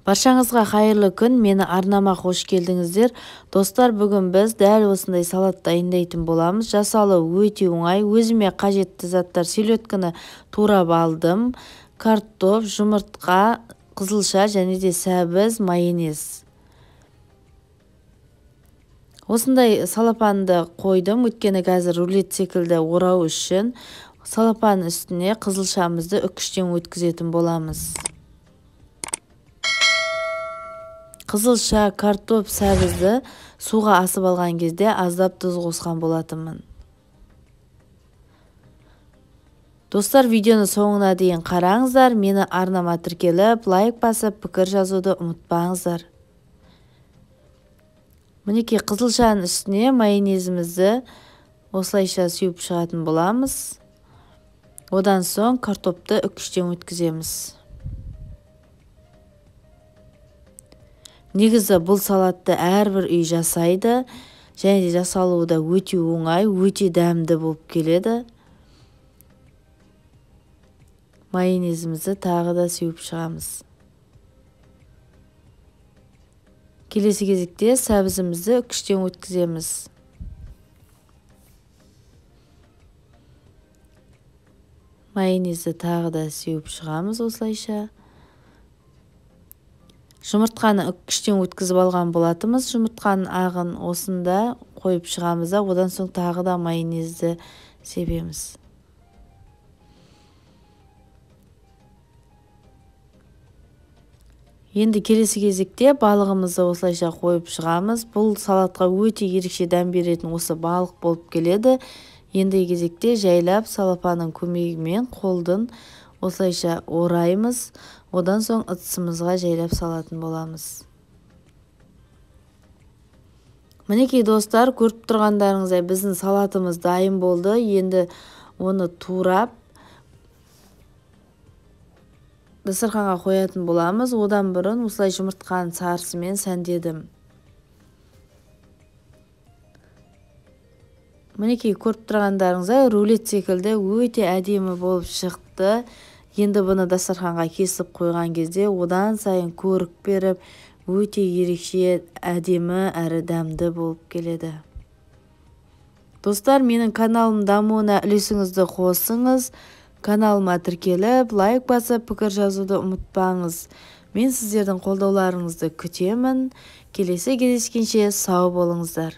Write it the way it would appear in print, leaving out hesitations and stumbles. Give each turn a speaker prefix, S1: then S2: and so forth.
S1: Баршаңызға қайырлы күн, мені арнама қош келдіңіздер. Достар, бүгін біз дәл осындай салат дайындайтын боламыз. Жасалы өте оңай, өзіме қажетті заттар: селедканы турап алдым, картоп, жұмыртқа, қызылша және де сәбіз, майонез. Осындай салапанды қойдым, өйткені қазір рулет секілді орау үшін. Салапан үстіне қызылшамызды үкіштен өткізетін боламыз. Қызылша, картоп, сәбізді суға асып алған кезде аздап тұз қосқан болатынмын. Достар, видеоны соңына дейін қараңыздар. Мені арнама тіркеліп, лайк басып, пікір жазуды ұмытпаңыздар. Мінекей қызылшаның үстіне майонезімізді осылайша сүйіп шығатын боламыз. Одан соң картопты үкіштен өткіземіз. Негізі бұл салатты әрбір үй жасайды, және де жасалуы да өте оңай, өте дәмді болып келеді. Майонезімізді тағы да сеуіп шығамыз. Келесі кезекте сәбізімізді үкіштен өткіземіз. Майонезді тағы да сеуіп шығамыз осылайша. Жұмыртқаны үкіштен өткізіп алған болатымыз. Жұмыртқаның ағын осында қойып шығамыз да, одан соң тағы да майонезді себеміз. Енді келесі кезекте балығымызды осылайша қойып шығамыз. Бұл салатқа өте ерекше дәм беретін осы балық болып келеді. Енді кезекте жайлап салапанның көмегімен қолдың осылайша ораймыз. Одан соң ыдысымызға жайлап салатын боламыз. Мінекей достар, көріп тұрғандарыңыздай біздің салатымыз дайын болды. Енді оны турап дастарханға қоятын боламыз. Одан бұрын осылай жұмыртқаның сарысымен сәндедім. Мінекей көріп тұрғандарыңыздай рулет секілді өте әдемі болып шықты. Енді бұны дастарханға кесіп қойған кезде одан сайын көрік беріп, өте ерекше, әдемі әрі дәмді болып келеді. Достар, менің каналым дамуына үлесіңізді қосыңыз. Каналыма тіркеліп, лайк басып, пікір жазуды ұмытпаңыз. Мен сіздердің қолдауларыңызды күтемін. Келесі кездескенше сау болыңыздар.